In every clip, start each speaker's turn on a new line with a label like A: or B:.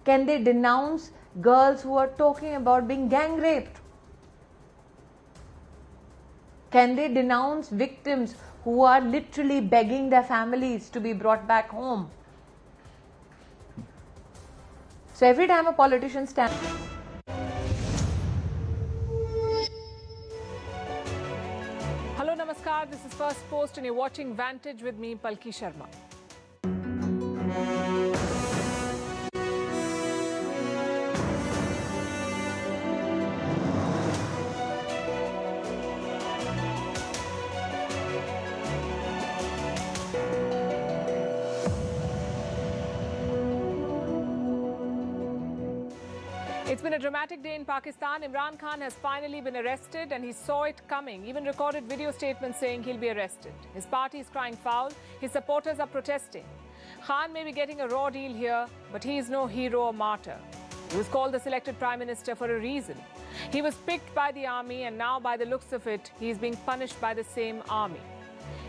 A: Can they denounce girls who are talking about being gang raped? Can they denounce victims who are literally begging their families to be brought back home? So every time a politician stands...
B: Hello, Namaskar. This is First Post and you're watching Vantage with me, Palki Sharma. It's been a dramatic day in Pakistan. Imran Khan has finally been arrested and he saw it coming, even recorded video statements saying he'll be arrested. His party is crying foul. His supporters are protesting. Khan may be getting a raw deal here, but he is no hero or martyr. He was called the selected prime minister for a reason. He was picked by the army and now by the looks of it, he is being punished by the same army.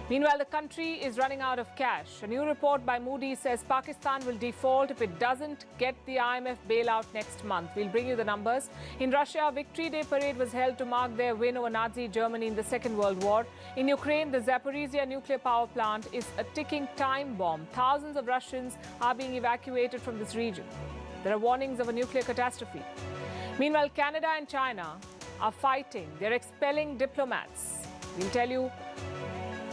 B: Meanwhile, the country is running out of cash. A new report by Moody says Pakistan will default if it doesn't get the IMF bailout next month. We'll bring you the numbers. In Russia, a Victory Day parade was held to mark their win over Nazi Germany in the Second World War. In Ukraine, the Zaporizhzhia nuclear power plant is a ticking time bomb. Thousands of Russians are being evacuated from this region. There are warnings of a nuclear catastrophe. Meanwhile, Canada and China are fighting. They're expelling diplomats. We'll tell you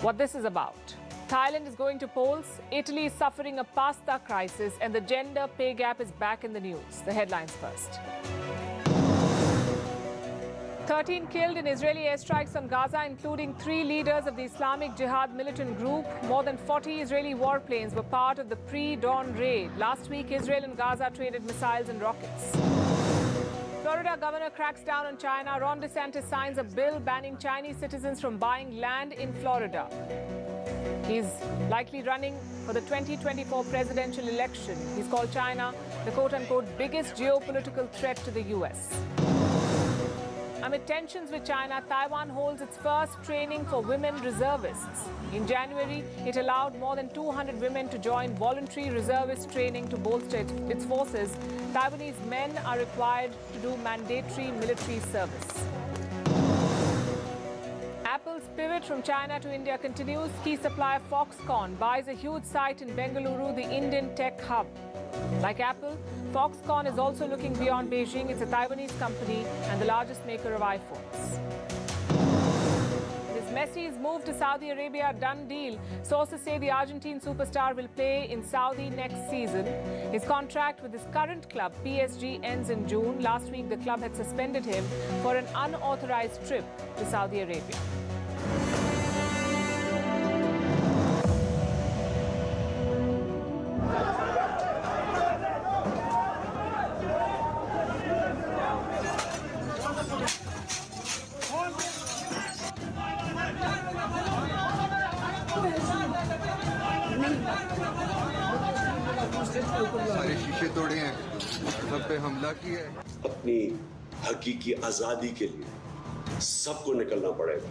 B: what this is about. Thailand is going to polls, Italy is suffering a pasta crisis, and the gender pay gap is back in the news. The headlines first. 13 killed in Israeli airstrikes on Gaza, including 3 leaders of the Islamic Jihad militant group. More than 40 Israeli warplanes were part of the pre-dawn raid. Last week, Israel and Gaza traded missiles and rockets. Florida governor cracks down on China. Ron DeSantis signs a bill banning Chinese citizens from buying land in Florida. He's likely running for the 2024 presidential election. He's called China the quote-unquote biggest geopolitical threat to the US. Amid tensions with China, Taiwan holds its first training for women reservists. In January, it allowed more than 200 women to join voluntary reservist training to bolster its forces. Taiwanese men are required to do mandatory military service. Apple's pivot from China to India continues. Key supplier Foxconn buys a huge site in Bengaluru, the Indian tech hub. Like Apple, Foxconn is also looking beyond Beijing. It's a Taiwanese company and the largest maker of iPhones. Is Messi's move to Saudi Arabia a done deal? Sources say the Argentine superstar will play in Saudi next season. His contract with his current club, PSG, ends in June. Last week, the club had suspended him for an unauthorized trip to Saudi Arabia.
C: सारे शीशे तोड़े हैं, सब पे हमला किया है।
D: अपनी हकीकी आजादी के लिए सबको निकलना पड़ेगा।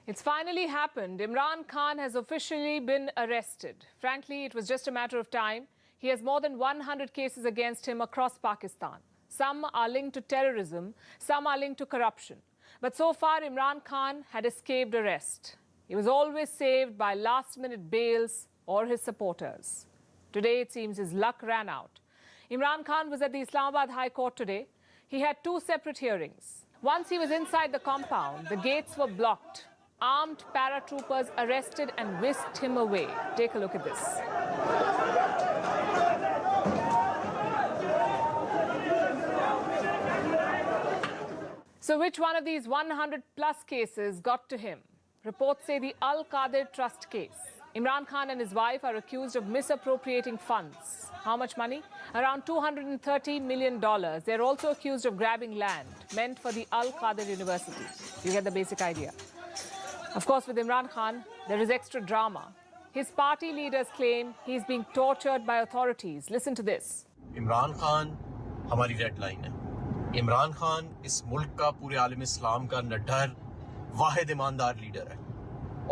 B: It's finally happened. Imran Khan has officially been arrested. Frankly, it was just a matter of time. He has more than 100 cases against him across Pakistan. Some are linked to terrorism, some are linked to corruption. But so far, Imran Khan had escaped arrest. He was always saved by last-minute bails or his supporters. Today, it seems his luck ran out. Imran Khan was at the Islamabad High Court today. He had 2 separate hearings. Once he was inside the compound, the gates were blocked. Armed paratroopers arrested and whisked him away. Take a look at this. So which one of these 100-plus cases got to him? Reports say the Al Qadir Trust case. Imran Khan and his wife are accused of misappropriating funds. How much money? Around $230 million. They're also accused of grabbing land meant for the Al-Qadir University. You get the basic idea. Of course, with Imran Khan, there is extra drama. His party leaders claim he's being tortured by authorities. Listen to this.
E: Imran Khan हमारी red line है। इमरान खान इस मुल्क का पूरे आलम इस्लाम का निडर वाहिद ईमानदार leader है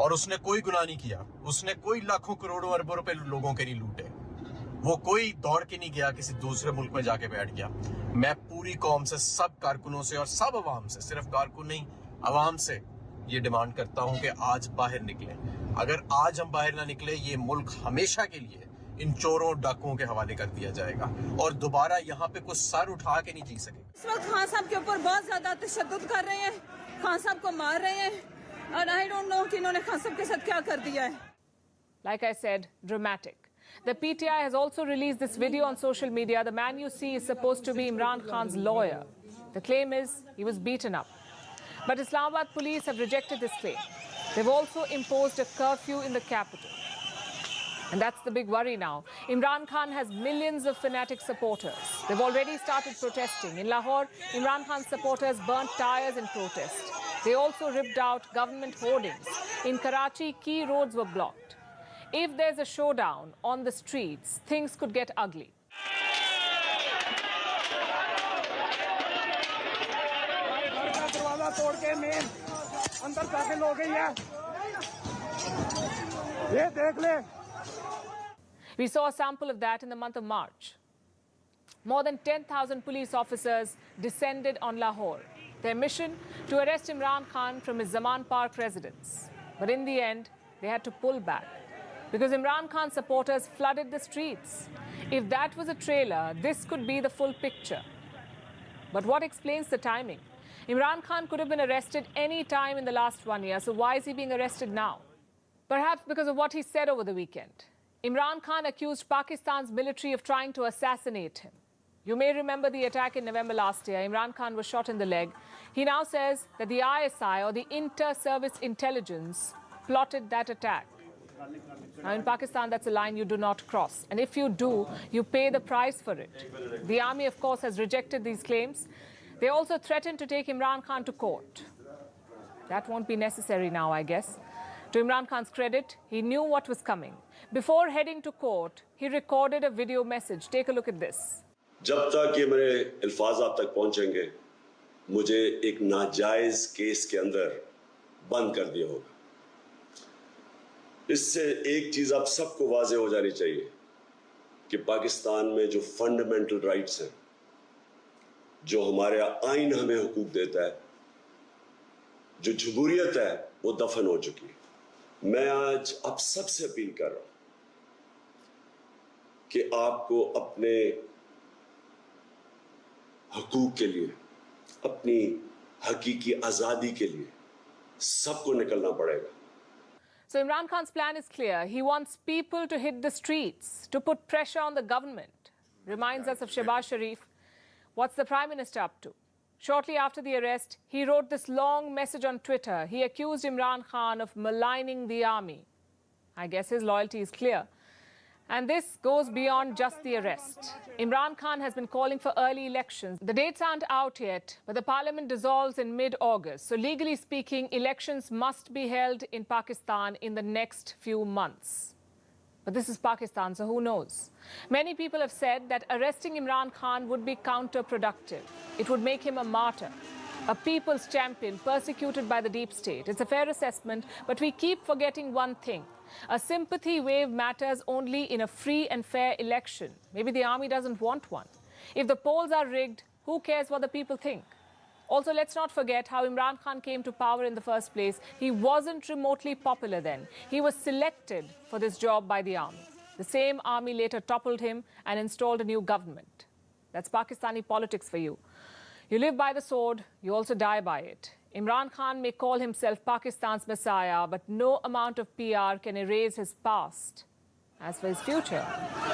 E: और उसने कोई गुनाह नहीं किया। उसने कोई लाखों करोड़ों अरबों रुपए लोगों के नहीं लूटे। वो कोई दौड़ के नहीं गया किसी दूसरे मुल्क में जाके बैठ गया। मैं पूरी कौम से, सब कारकुनों से और सब अवाम से, सिर्फ कारकुन नहीं अवाम से ये डिमांड करता हूं कि आज बाहर निकलें। अगर आज हम बाहर ना निकले, ये मुल्क हमेशा के लिए इन चोरों डाकुओं के हवाले कर दिया जाएगा और दोबारा यहाँ पे कुछ सर उठा के नहीं जी सकेगा।
F: इस वक्त खान साहब के ऊपर बहुत ज्यादा तशद्दुद कर रहे हैं, खान साहब को मार रहे हैं और आई डोंट नो कि इन्होंने खान साहब के साथ क्या कर दिया है।
B: Like I said, dramatic. The PTI has also released this video on social media. The man you see is supposed to be Imran Khan's lawyer. The claim is he was beaten up. But Islamabad police have rejected this claim. They've also imposed a curfew in the capital. And that's the big worry now. Imran Khan has millions of fanatic supporters. They've already started protesting. In Lahore, Imran Khan's supporters burnt tires in protest. They also ripped out government hoardings. In Karachi, key roads were blocked. If there's a showdown on the streets, things could get ugly. We saw a sample of that in the month of March. More than 10,000 police officers descended on Lahore. Their mission to arrest Imran Khan from his Zaman Park residence. But in the end, they had to pull back because Imran Khan's supporters flooded the streets. If that was a trailer, this could be the full picture. But what explains the timing? Imran Khan could have been arrested any time in the last 1 year, so why is he being arrested now? Perhaps because of what he said over the weekend. Imran Khan accused Pakistan's military of trying to assassinate him. You may remember the attack in November last year. Imran Khan was shot in the leg. He now says that the ISI, or the Inter-Service Intelligence, plotted that attack. Now, in Pakistan, that's a line you do not cross. And if you do, you pay the price for it. The army, of course, has rejected these claims. They also threatened to take Imran Khan to court. That won't be necessary now, I guess. To Imran Khan's credit, he knew what was coming. Before heading to court, he recorded a video message. Take a look at this.
D: जब तक ये मेरे अल्फाज आप तक पहुंचेंगे, मुझे एक नाजायज केस के अंदर बंद कर दिया होगा। इससे एक चीज आप सबको वाज़ेह हो जानी चाहिए कि पाकिस्तान में जो फंडामेंटल राइट्स हैं, जो हमारे आइन हमें हुकूक देता है, जो जमहूरियत है, वो दफन हो चुकी है। मैं आज आप सबसे अपील कर रहा हूं कि आपको अपने हुकूक के लिए, अपनी हकीकी आजादी के लिए सबको निकलना पड़ेगा।
B: So Imran Khan's plan is clear. He wants people to hit the streets, to put pressure on the government. Reminds us of Shehbaz Sharif. What's the Prime Minister up to? Shortly after the arrest, he wrote this long message on Twitter. He accused Imran Khan of maligning the army. I guess his loyalty is clear. And this goes beyond just the arrest. Imran Khan has been calling for early elections. The dates aren't out yet, but the parliament dissolves in mid-August. So legally speaking, elections must be held in Pakistan in the next few months. But this is Pakistan, so who knows? Many people have said that arresting Imran Khan would be counterproductive. It would make him a martyr, a people's champion persecuted by the deep state. It's a fair assessment, but we keep forgetting one thing. A sympathy wave matters only in a free and fair election. Maybe the army doesn't want one. If the polls are rigged, who cares what the people think? Also, let's not forget how Imran Khan came to power in the first place. He wasn't remotely popular then. He was selected for this job by the army. The same army later toppled him and installed a new government. That's Pakistani politics for you. You live by the sword, you also die by it. Imran Khan may call himself Pakistan's messiah, but no amount of PR can erase his past. As for his future,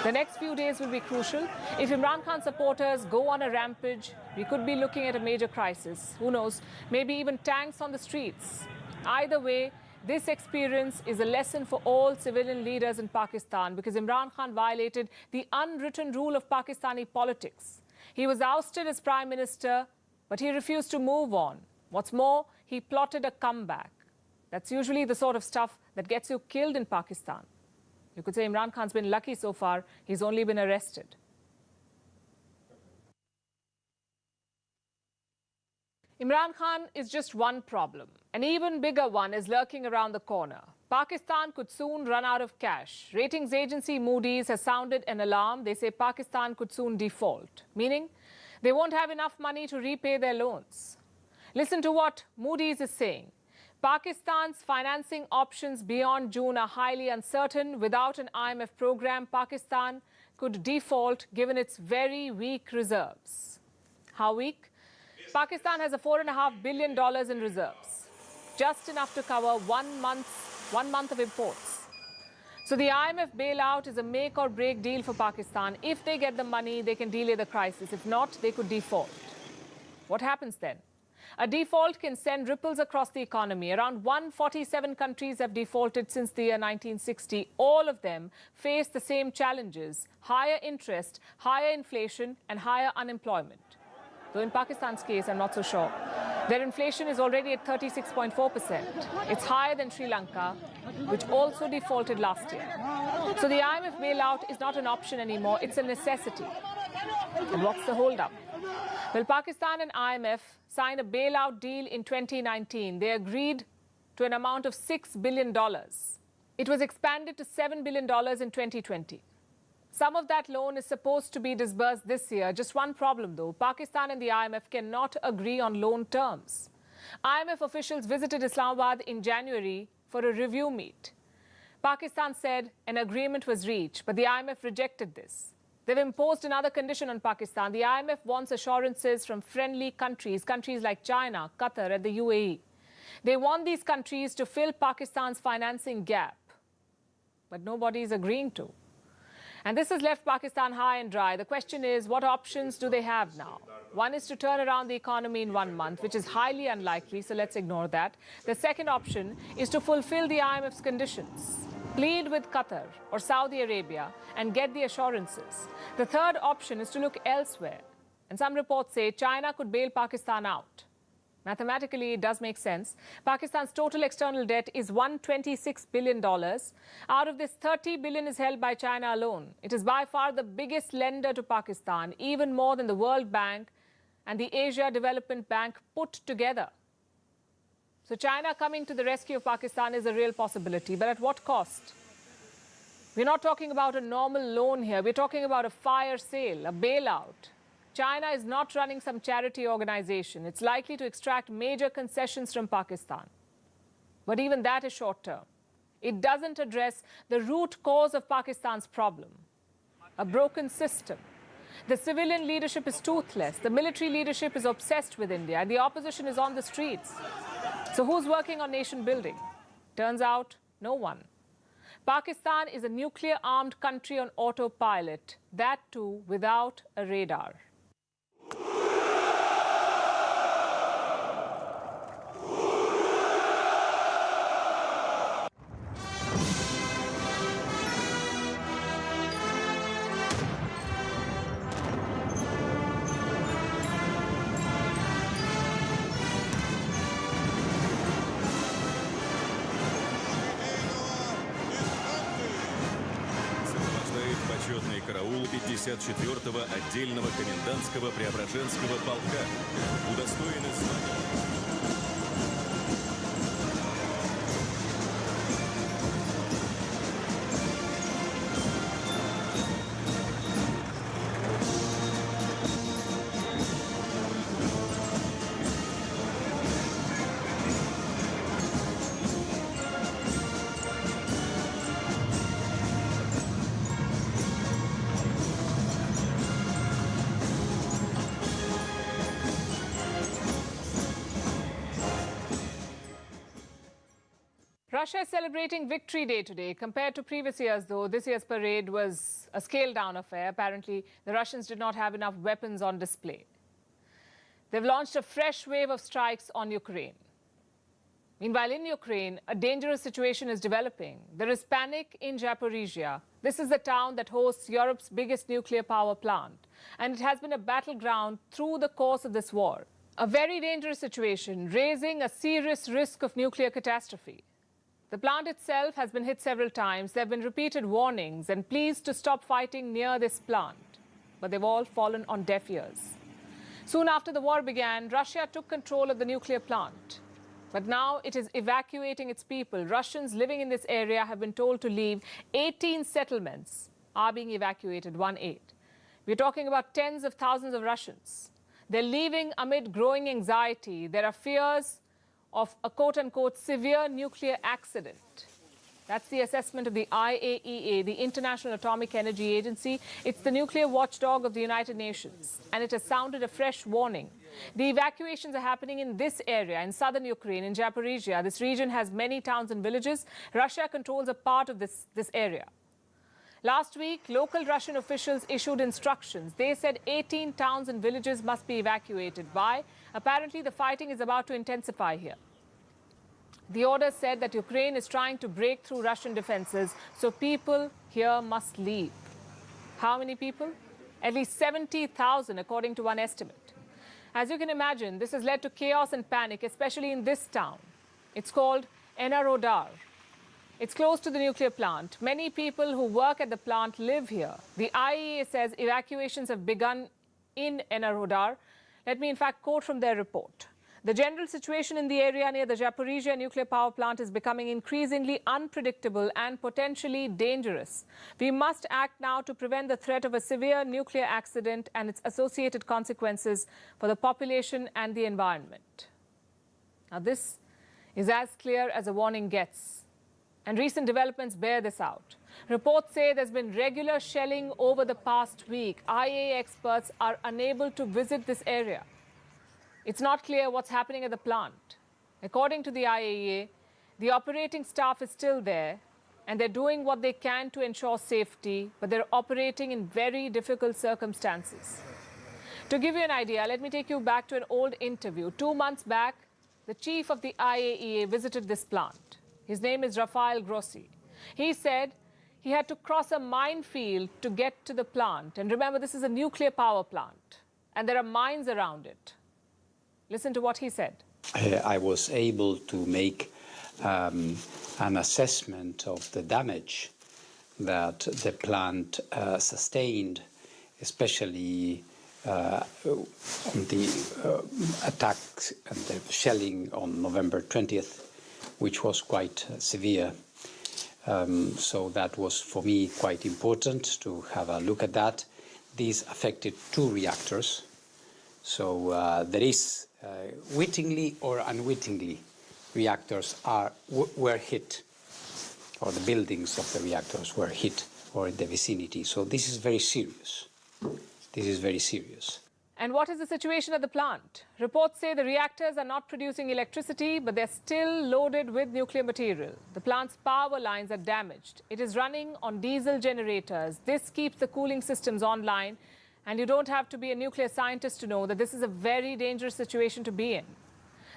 B: the next few days will be crucial. If Imran Khan supporters go on a rampage, we could be looking at a major crisis. Who knows? Maybe even tanks on the streets. Either way, This experience is a lesson for all civilian leaders in Pakistan because Imran Khan violated the unwritten rule of Pakistani politics. He was ousted as Prime Minister, but he refused to move on. What's more, he plotted a comeback. That's usually the sort of stuff that gets you killed in Pakistan. You could say Imran Khan's been lucky so far. He's only been arrested. Imran Khan is just one problem. An even bigger one is lurking around the corner. Pakistan could soon run out of cash. Ratings agency Moody's has sounded an alarm. They say Pakistan could soon default, meaning they won't have enough money to repay their loans. Listen to what Moody's is saying. Pakistan's financing options beyond June are highly uncertain. Without an IMF program, Pakistan could default given its very weak reserves. How weak? Pakistan has a $4.5 billion in reserves, just enough to cover 1 month of imports. So the IMF bailout is a make or break deal for Pakistan. If they get the money, they can delay the crisis. If not, they could default. What happens then? A default can send ripples across the economy. Around 147 countries have defaulted since the year 1960. All of them face the same challenges: higher interest, higher inflation, and higher unemployment. Though in Pakistan's case, I'm not so sure. Their inflation is already at 36.4%. It's higher than Sri Lanka, which also defaulted last year. So the IMF bailout is not an option anymore, it's a necessity. And what's the holdup? Well, Pakistan and IMF signed a bailout deal in 2019. They agreed to an amount of $6 billion. It was expanded to $7 billion in 2020. Some of that loan is supposed to be disbursed this year. Just one problem, though. Pakistan and the IMF cannot agree on loan terms. IMF officials visited Islamabad in January for a review meet. Pakistan said an agreement was reached, but the IMF rejected this. They've imposed another condition on Pakistan. The IMF wants assurances from friendly countries like China, Qatar, and the UAE. They want these countries to fill Pakistan's financing gap, but nobody is agreeing to. And this has left Pakistan high and dry. The question is, what options do they have now? One is to turn around the economy in 1 month, which is highly unlikely, so let's ignore that. The second option is to fulfill the IMF's conditions, plead with Qatar or Saudi Arabia and get the assurances. The third option is to look elsewhere. And some reports say China could bail Pakistan out. Mathematically, it does make sense. Pakistan's total external debt is $126 billion. Out of this, $30 billion is held by China alone. It is by far the biggest lender to Pakistan, even more than the World Bank and the Asia Development Bank put together. So China coming to the rescue of Pakistan is a real possibility, but at what cost? We're not talking about a normal loan here. We're talking about a fire sale, a bailout. China is not running some charity organization. It's likely to extract major concessions from Pakistan. But even that is short term. It doesn't address the root cause of Pakistan's problem, a broken system. The civilian leadership is toothless. The military leadership is obsessed with India. And the opposition is on the streets. So who's working on nation building? Turns out, no one. Pakistan is a nuclear-armed country on autopilot, that too without a radar.
G: Почетный караул 54-го отдельного комендантского Преображенского полка. Удостоены звания.
B: Russia is celebrating Victory Day today. Compared to previous years, though, this year's parade was a scaled-down affair. Apparently, the Russians did not have enough weapons on display. They've launched a fresh wave of strikes on Ukraine. Meanwhile, in Ukraine, a dangerous situation is developing. There is panic in Zaporizhzhia. This is the town that hosts Europe's biggest nuclear power plant, and it has been a battleground through the course of this war. A very dangerous situation, raising a serious risk of nuclear catastrophe. The plant itself has been hit several times. There have been repeated warnings and pleas to stop fighting near this plant, but they've all fallen on deaf ears. Soon after the war began, Russia took control of the nuclear plant. But now it is evacuating its people. Russians living in this area have been told to leave. 18 settlements are being evacuated, 1-8. We're talking about tens of thousands of Russians. They're leaving amid growing anxiety. There are fears of a quote-unquote severe nuclear accident. That's the assessment of the IAEA, the International Atomic Energy Agency. It's the nuclear watchdog of the United Nations, and it has sounded a fresh warning. The evacuations are happening in this area, in southern Ukraine, in Zaporizhzhia. This region has many towns and villages. Russia controls a part of this area. Last week, local Russian officials issued instructions. They said 18 towns and villages must be evacuated. Why? Apparently, the fighting is about to intensify here. The order said that Ukraine is trying to break through Russian defenses, so people here must leave. How many people? At least 70,000, according to one estimate. As you can imagine, this has led to chaos and panic, especially in this town. It's called Enerhodar. It's close to the nuclear plant. Many people who work at the plant live here. The IAEA says evacuations have begun in Enerhodar. Let me, in fact, quote from their report. The general situation in the area near the Zaporizhzhia nuclear power plant is becoming increasingly unpredictable and potentially dangerous. We must act now to prevent the threat of a severe nuclear accident and its associated consequences for the population and the environment. Now, this is as clear as a warning gets, and recent developments bear this out. Reports say there's been regular shelling over the past week. IAEA experts are unable to visit this area. It's not clear what's happening at the plant. According to the IAEA, the operating staff is still there, and they're doing what they can to ensure safety, but they're operating in very difficult circumstances. To give you an idea, let me take you back to an old interview. 2 months back, the chief of the IAEA visited this plant. His name is Rafael Grossi. He said he had to cross a minefield to get to the plant. And remember, this is a nuclear power plant, and there are mines around it. Listen to what he said.
H: I was able to make an assessment of the damage that the plant sustained, especially on the attacks and the shelling on November 20th, which was quite severe. So that was, for me, quite important to have a look at that. These affected 2 reactors. So there is, wittingly or unwittingly, reactors were hit, or the buildings of the reactors were hit or in the vicinity. So this is very serious. This is very serious.
B: And what is the situation at the plant? Reports say the reactors are not producing electricity, but they're still loaded with nuclear material. The plant's power lines are damaged. It is running on diesel generators. This keeps the cooling systems online. And you don't have to be a nuclear scientist to know that this is a very dangerous situation to be in.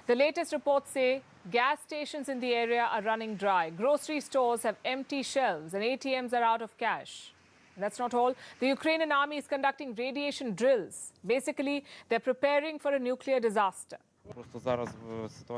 B: The latest reports say gas stations in the area are running dry. Grocery stores have empty shelves and ATMs are out of cash. And that's not all. The Ukrainian army is conducting radiation drills. Basically, they're preparing for a nuclear disaster.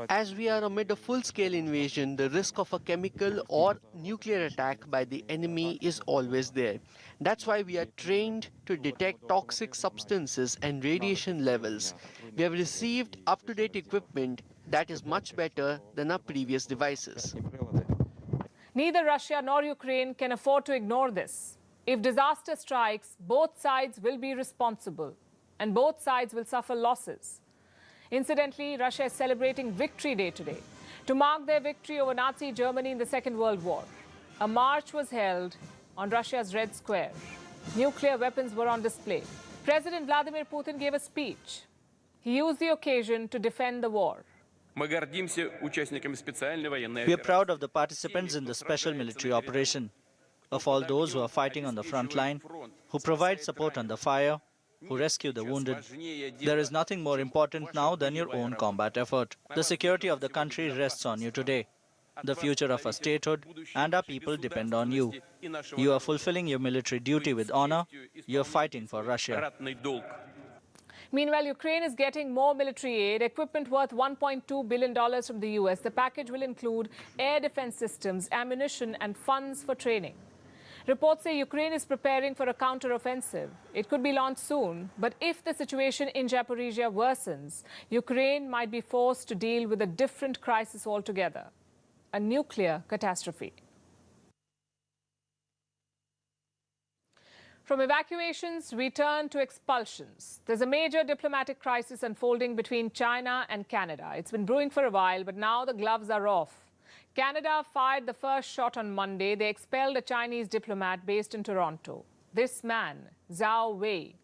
I: As we are amid a full-scale invasion, the risk of a chemical or nuclear attack by the enemy is always there. That's why we are trained to detect toxic substances and radiation levels. We have received up-to-date equipment that is much better than our previous devices.
B: Neither Russia nor Ukraine can afford to ignore this. If disaster strikes, both sides will be responsible, and both sides will suffer losses. Incidentally, Russia is celebrating Victory Day today to mark their victory over Nazi Germany in the Second World War. A march was held on Russia's Red Square. Nuclear weapons were on display. President Vladimir Putin gave a speech. He used the occasion to defend the war.
J: We are proud of the participants in the special military operation, of all those who are fighting on the front line, who provide support under fire, who rescue the wounded. There is nothing more important now than your own combat effort. The security of the country rests on you today. The future of our statehood and our people depend on you. You are fulfilling your military duty with honor. You are fighting for Russia.
B: Meanwhile, Ukraine is getting more military aid, equipment worth $1.2 billion from the US. The package will include air defense systems, ammunition, and funds for training. Reports say Ukraine is preparing for a counter-offensive. It could be launched soon, but if the situation in Zaporizhzhia worsens, Ukraine might be forced to deal with a different crisis altogether, a nuclear catastrophe. From evacuations, we turn to expulsions. There's a major diplomatic crisis unfolding between China and Canada. It's been brewing for a while, but now the gloves are off. Canada fired the first shot on Monday. They expelled a Chinese diplomat based in Toronto. This man, Zhao Wei.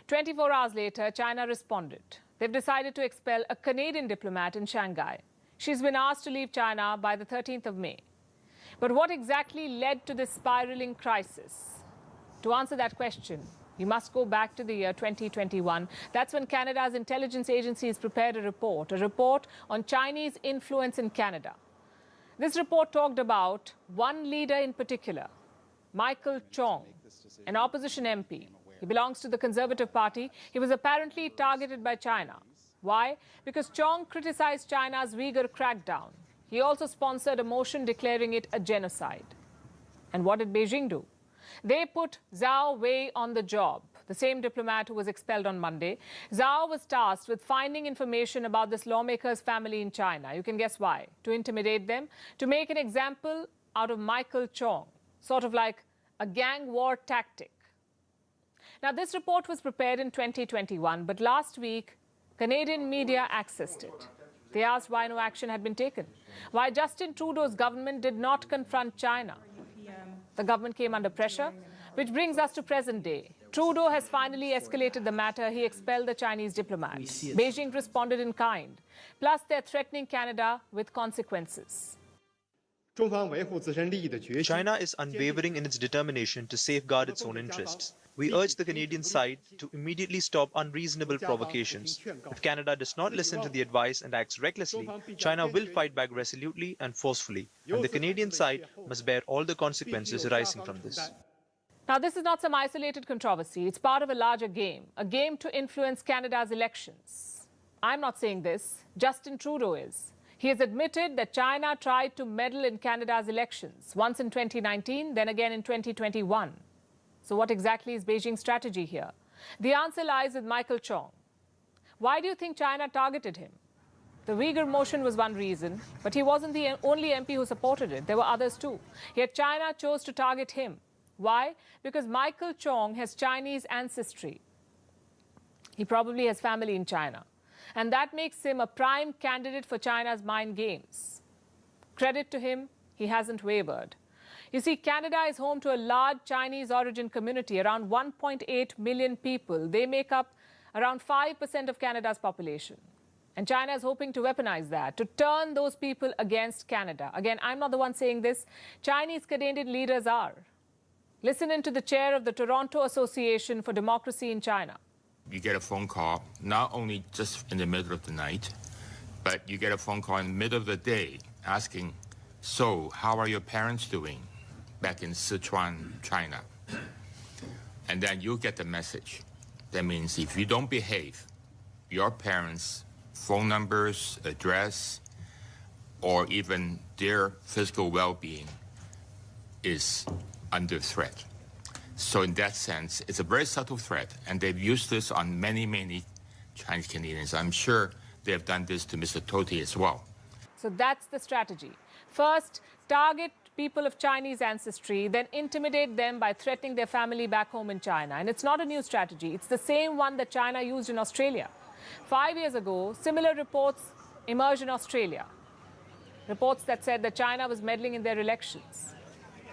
B: 24 hours later, China responded. They've decided to expel a Canadian diplomat in Shanghai. She's been asked to leave China by the 13th of May. But what exactly led to this spiraling crisis? To answer that question, you must go back to the year 2021. That's when Canada's intelligence agencies prepared a report on Chinese influence in Canada. This report talked about one leader in particular, Michael Chong, an opposition MP. He belongs to the Conservative Party. He was apparently targeted by China. Why? Because Chong criticized China's Uyghur crackdown. He also sponsored a motion declaring it a genocide. And what did Beijing do? They put Zhao Wei on the job, the same diplomat who was expelled on Monday. Zhao was tasked with finding information about this lawmaker's family in China. You can guess why. To intimidate them, to make an example out of Michael Chong, sort of like a gang war tactic. Now, this report was prepared in 2021, but last week, Canadian media accessed it. They asked why no action had been taken, why Justin Trudeau's government did not confront China. The government came under pressure, which brings us to present day. Trudeau has finally escalated the matter. He expelled the Chinese diplomat. Beijing responded in kind. Plus, they're threatening Canada with consequences.
K: China is unwavering in its determination to safeguard its own interests. We urge the Canadian side to immediately stop unreasonable provocations. If Canada does not listen to the advice and acts recklessly, China will fight back resolutely and forcefully, and the Canadian side must bear all the consequences arising from this.
B: Now, this is not some isolated controversy. It's part of a larger game, a game to influence Canada's elections. I'm not saying this. Justin Trudeau is. He has admitted that China tried to meddle in Canada's elections, once in 2019, then again in 2021. So what exactly is Beijing's strategy here? The answer lies with Michael Chong. Why do you think China targeted him? The Uyghur motion was one reason, but he wasn't the only MP who supported it. There were others too. Yet China chose to target him. Why? Because Michael Chong has Chinese ancestry. He probably has family in China. And that makes him a prime candidate for China's mind games. Credit to him, he hasn't wavered. You see, Canada is home to a large Chinese origin community, around 1.8 million people. They make up around 5% of Canada's population. And China is hoping to weaponize that, to turn those people against Canada. Again, I'm not the one saying this. Chinese Canadian leaders are. Listen in to the chair of the Toronto Association for Democracy in China.
L: You get a phone call, not only just in the middle of the night, but you get a phone call in the middle of the day asking, so how are your parents doing back in Sichuan, China? And then you get the message. That means if you don't behave, your parents' phone numbers, address, or even their physical well-being is under threat. So in that sense, it's a very subtle threat, and they've used this on many, many Chinese Canadians. I'm sure they have done this to Mr. Totti as well.
B: So that's the strategy. First, target people of Chinese ancestry, then intimidate them by threatening their family back home in China. And it's not a new strategy. It's the same one that China used in Australia. 5 years ago, similar reports emerged in Australia. Reports that said that China was meddling in their elections.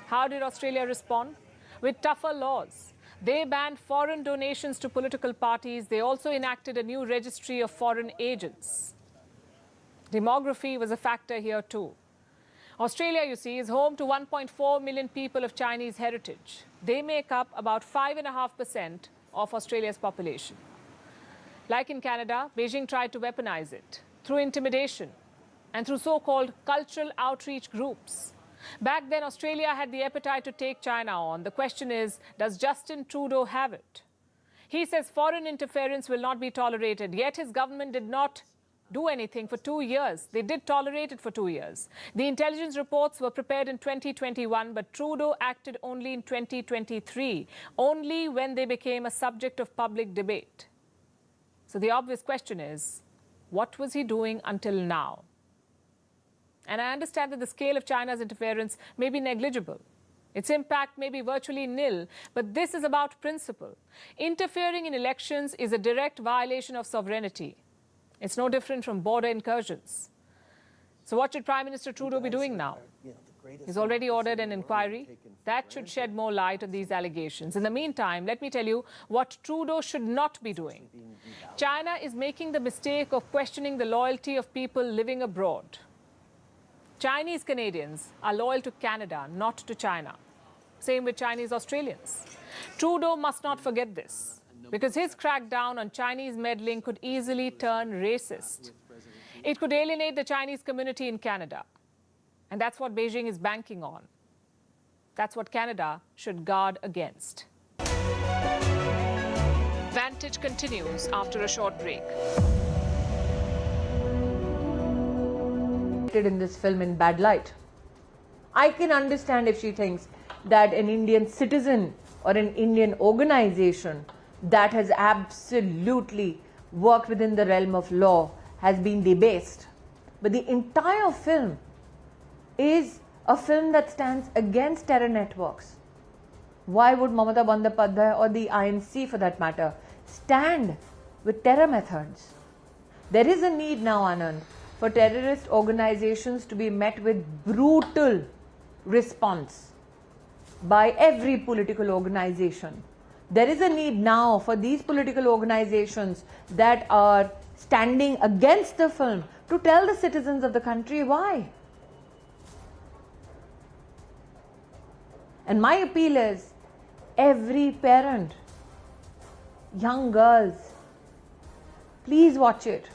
B: How did Australia respond? With tougher laws. They banned foreign donations to political parties. They also enacted a new registry of foreign agents. Demography was a factor here too. Australia, you see, is home to 1.4 million people of Chinese heritage. They make up about 5.5% of Australia's population. Like in Canada, Beijing tried to weaponize it through intimidation and through so-called cultural outreach groups. Back then, Australia had the appetite to take China on. The question is, does Justin Trudeau have it? He says foreign interference will not be tolerated, yet his government did not do anything for 2 years. They did tolerate it for 2 years. The intelligence reports were prepared in 2021, but Trudeau acted only in 2023, only when they became a subject of public debate. So the obvious question is, what was he doing until now? And I understand that the scale of China's interference may be negligible. Its impact may be virtually nil, but this is about principle. Interfering in elections is a direct violation of sovereignty. It's no different from border incursions. So what should Prime Minister Trudeau be doing now? He's already ordered an inquiry. That should shed more light on these allegations. In the meantime, let me tell you what Trudeau should not be doing. China is making the mistake of questioning the loyalty of people living abroad. Chinese Canadians are loyal to Canada, not to China. Same with Chinese Australians. Trudeau must not forget this, because his crackdown on Chinese meddling could easily turn racist. It could alienate the Chinese community in Canada. And that's what Beijing is banking on. That's what Canada should guard against. Vantage continues after a short break.
A: In this film in bad light. I can understand if she thinks that an Indian citizen or an Indian organization that has absolutely worked within the realm of law has been debased. But the entire film is a film that stands against terror networks. Why would Mamata Bandyopadhyay or the INC for that matter stand with terror methods? There is a need now, Anand, for terrorist organizations to be met with brutal response by every political organization. There is a need now for these political organizations that are standing against the film to tell the citizens of the country why. And my appeal is, every parent, young girls, please watch it.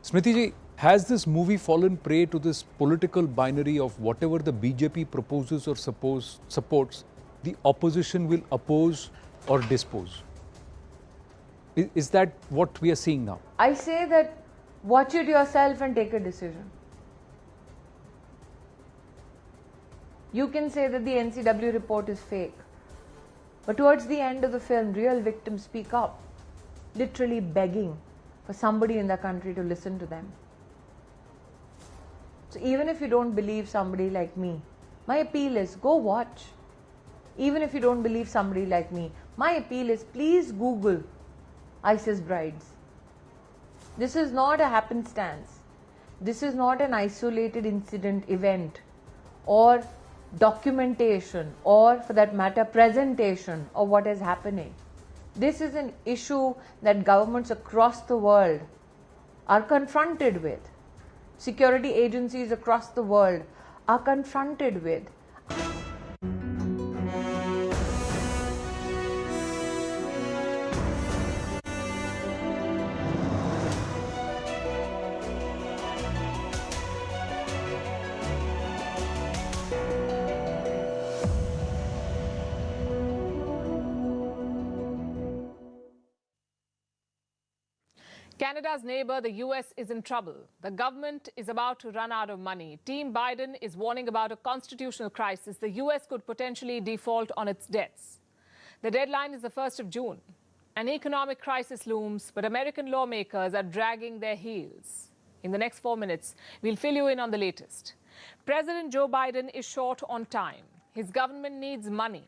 M: Smriti ji, has this movie fallen prey to this political binary of whatever the BJP proposes or supports, the opposition will oppose or dispose? Is that what we are seeing now?
A: I say that watch it yourself and take a decision. You can say that the NCW report is fake, but towards the end of the film, real victims speak up, literally begging for somebody in the country to listen to them. So even if you don't believe somebody like me, my appeal is go watch. Even if you don't believe somebody like me, my appeal is please Google ISIS brides. This is not a happenstance. This is not an isolated incident event or documentation or for that matter presentation of what is happening. This is an issue that governments across the world are confronted with. Security agencies across the world are confronted with.
B: Canada's neighbor, the US, is in trouble. The government is about to run out of money. Team Biden is warning about a constitutional crisis. The US could potentially default on its debts. The deadline is the 1st of June. An economic crisis looms, but American lawmakers are dragging their heels. In the next 4 minutes, we'll fill you in on the latest. President Joe Biden is short on time. His government needs money,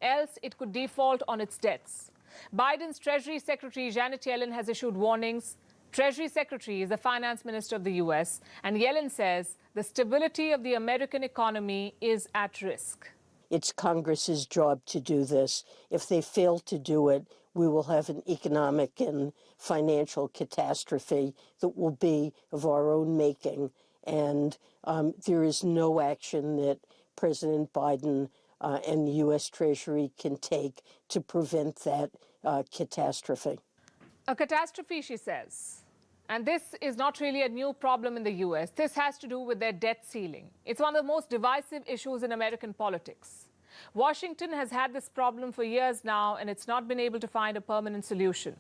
B: else it could default on its debts. Biden's Treasury Secretary Janet Yellen has issued warnings. Treasury Secretary is the finance minister of the US, and Yellen says the stability of the American economy is at risk.
N: It's Congress's job to do this. If they fail to do it, we will have an economic and financial catastrophe that will be of our own making. And there is no action that President Biden and the U.S. Treasury can take to prevent that catastrophe.
B: A catastrophe, she says. And this is not really a new problem in the US. This has to do with their debt ceiling. It's one of the most divisive issues in American politics. Washington has had this problem for years now, and it's not been able to find a permanent solution.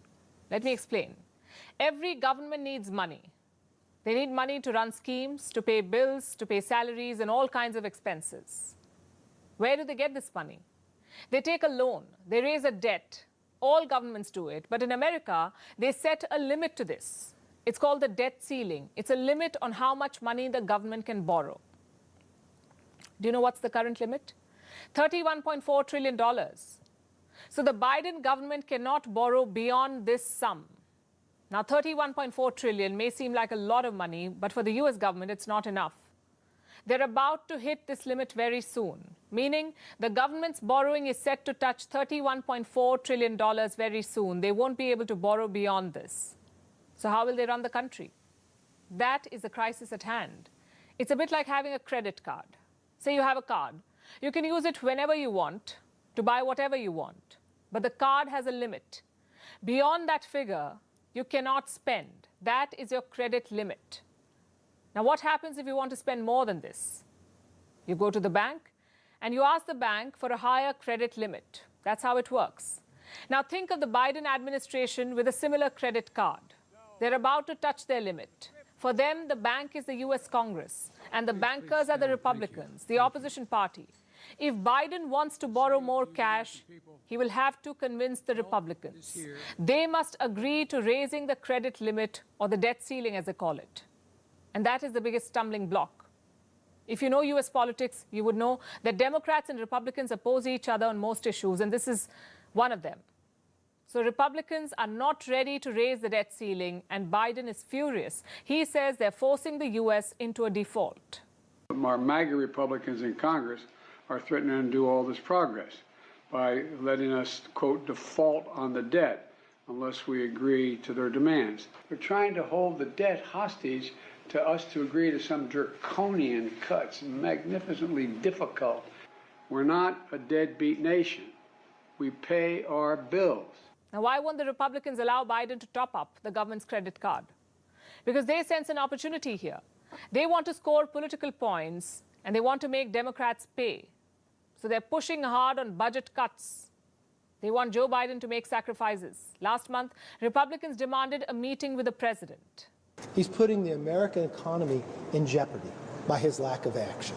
B: Let me explain. Every government needs money. They need money to run schemes, to pay bills, to pay salaries, and all kinds of expenses. Where do they get this money? They take a loan. They raise a debt. All governments do it. But in America, they set a limit to this. It's called the debt ceiling. It's a limit on how much money the government can borrow. Do you know what's the current limit? $31.4 trillion. So the Biden government cannot borrow beyond this sum. Now, $31.4 trillion may seem like a lot of money, but for the US government, it's not enough. They're about to hit this limit very soon, meaning the government's borrowing is set to touch $31.4 trillion very soon. They won't be able to borrow beyond this. So how will they run the country? That is the crisis at hand. It's a bit like having a credit card. Say you have a card. You can use it whenever you want to buy whatever you want. But the card has a limit. Beyond that figure, you cannot spend. That is your credit limit. Now, what happens if you want to spend more than this? You go to the bank and you ask the bank for a higher credit limit. That's how it works. Now, think of the Biden administration with a similar credit card. They're about to touch their limit. For them, the bank is the US Congress, and the bankers are the Republicans, the opposition party. If Biden wants to borrow more cash, he will have to convince the Republicans. They must agree to raising the credit limit, or the debt ceiling as they call it. And that is the biggest stumbling block. If you know US politics, you would know that Democrats and Republicans oppose each other on most issues, and this is one of them. So Republicans are not ready to raise the debt ceiling, and Biden is furious. He says they're forcing the US into a default.
O: Our MAGA Republicans in Congress are threatening to undo all this progress by letting us, quote, default on the debt unless we agree to their demands. They're trying to hold the debt hostage to us to agree to some draconian cuts, magnificently difficult. We're not a deadbeat nation. We pay our bills.
B: Now, why won't the Republicans allow Biden to top up the government's credit card? Because they sense an opportunity here. They want to score political points, and they want to make Democrats pay. So they're pushing hard on budget cuts. They want Joe Biden to make sacrifices. Last month, Republicans demanded a meeting with the president.
P: He's putting the American economy in jeopardy by his lack of action.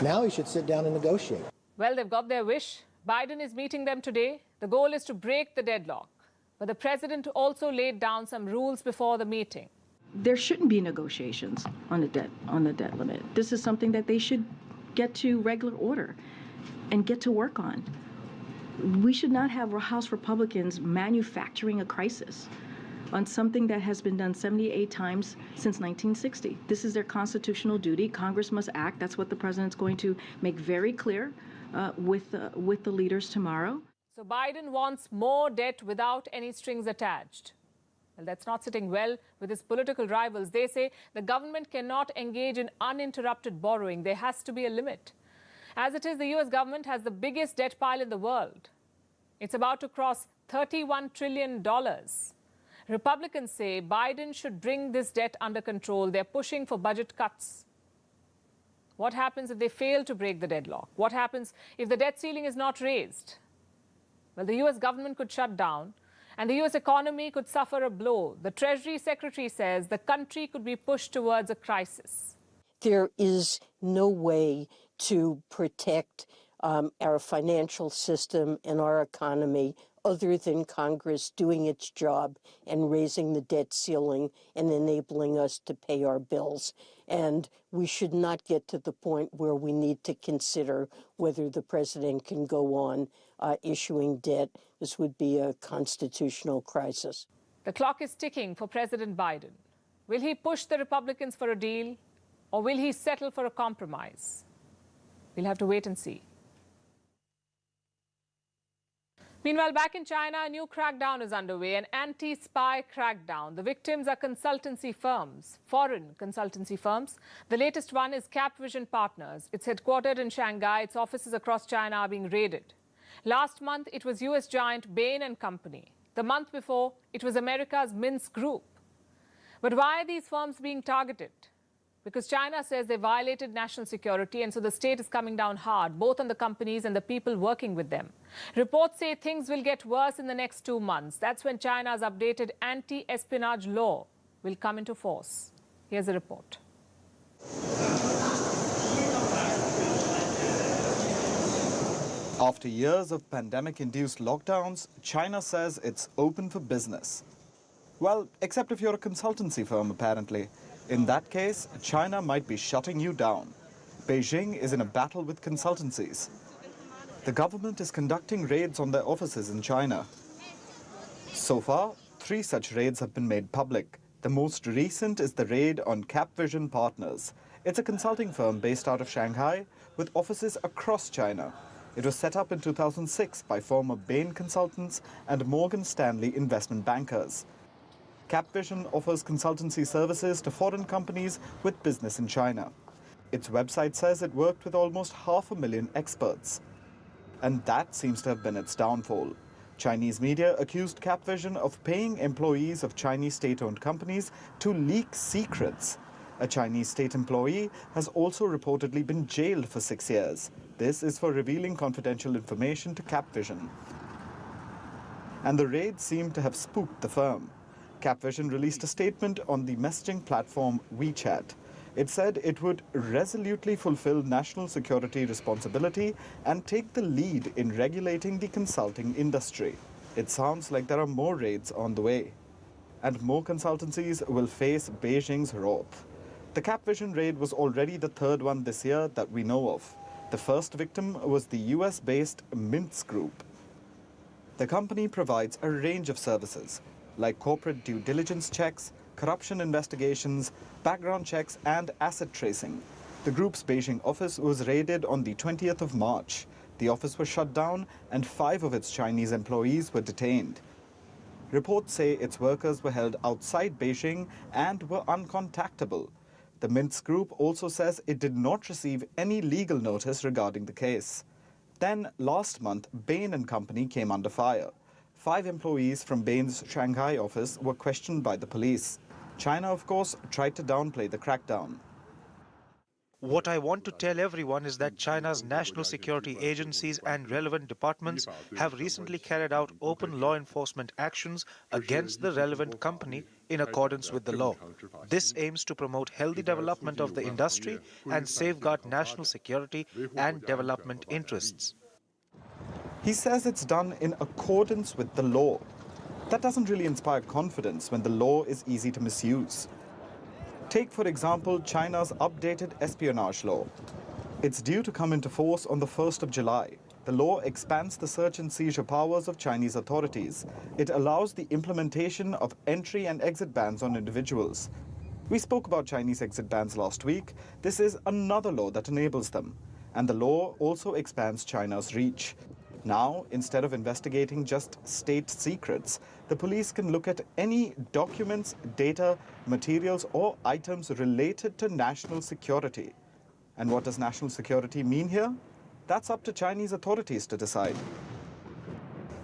P: Now he should sit down and negotiate.
B: Well, they've got their wish. Biden is meeting them today. The goal is to break the deadlock. But the president also laid down some rules before the meeting.
Q: There shouldn't be negotiations on the debt limit. This is something that they should get to regular order and get to work on. We should not have House Republicans manufacturing a crisis on something that has been done 78 times since 1960. This is their constitutional duty. Congress must act. That's what the president's going to make very clear with the leaders tomorrow.
B: So Biden wants more debt without any strings attached. Well, that's not sitting well with his political rivals. They say the government cannot engage in uninterrupted borrowing. There has to be a limit. As it is, the US government has the biggest debt pile in the world. It's about to cross $31 trillion. Republicans say Biden should bring this debt under control. They're pushing for budget cuts. What happens if they fail to break the deadlock? What happens if the debt ceiling is not raised? Well, the US government could shut down, and the US economy could suffer a blow. The Treasury Secretary says the country could be pushed towards a crisis.
N: There is no way to protect our financial system and our economy other than Congress doing its job and raising the debt ceiling and enabling us to pay our bills. And we should not get to the point where we need to consider whether the president can go on issuing debt. This would be a constitutional crisis.
B: The clock is ticking for President Biden. Will he push the Republicans for a deal, or will he settle for a compromise? We'll have to wait and see. Meanwhile, back in China, a new crackdown is underway, an anti-spy crackdown. The victims are consultancy firms, foreign consultancy firms. The latest one is Capvision Partners. It's headquartered in Shanghai. Its offices across China are being raided. Last month, it was US giant Bain & Company. The month before, it was America's Mintz Group. But why are these firms being targeted? Because China says they violated national security, and so the state is coming down hard, both on the companies and the people working with them. Reports say things will get worse in the next 2 months. That's when China's updated anti-espionage law will come into force. Here's a report.
R: After years of pandemic-induced lockdowns, China says it's open for business. Well, except if you're a consultancy firm, apparently. In that case, China might be shutting you down. Beijing is in a battle with consultancies. The government is conducting raids on their offices in China. So far, 3 such raids have been made public. The most recent is the raid on Capvision Partners. It's a consulting firm based out of Shanghai with offices across China. It was set up in 2006 by former Bain consultants and Morgan Stanley investment bankers. Capvision offers consultancy services to foreign companies with business in China. Its website says it worked with almost 500,000 experts. And that seems to have been its downfall. Chinese media accused Capvision of paying employees of Chinese state-owned companies to leak secrets. A Chinese state employee has also reportedly been jailed for 6 years. This is for revealing confidential information to Capvision. And the raid seemed to have spooked the firm. Capvision released a statement on the messaging platform WeChat. It said it would resolutely fulfill national security responsibility and take the lead in regulating the consulting industry. It sounds like there are more raids on the way. And more consultancies will face Beijing's wrath. The Capvision raid was already the 3rd one this year that we know of. The first victim was the US-based Mintz Group. The company provides a range of services, like corporate due diligence checks, corruption investigations, background checks, and asset tracing. The group's Beijing office was raided on the 20th of March. The office was shut down and 5 of its Chinese employees were detained. Reports say its workers were held outside Beijing and were uncontactable. The Mintz Group also says it did not receive any legal notice regarding the case. Then, last month, Bain & Company came under fire. 5 employees from Bain's Shanghai office were questioned by the police. China, of course, tried to downplay the crackdown.
K: What I want to tell everyone is that China's national security agencies and relevant departments have recently carried out open law enforcement actions against the relevant company in accordance with the law. This aims to promote healthy development of the industry and safeguard national security and development interests.
R: He says it's done in accordance with the law. That doesn't really inspire confidence when the law is easy to misuse. Take, for example, China's updated espionage law. It's due to come into force on the 1st of July. The law expands the search and seizure powers of Chinese authorities. It allows the implementation of entry and exit bans on individuals. We spoke about Chinese exit bans last week. This is another law that enables them. And the law also expands China's reach. Now, instead of investigating just state secrets, the police can look at any documents, data, materials, or items related to national security. And what does national security mean here? That's up to Chinese authorities to decide.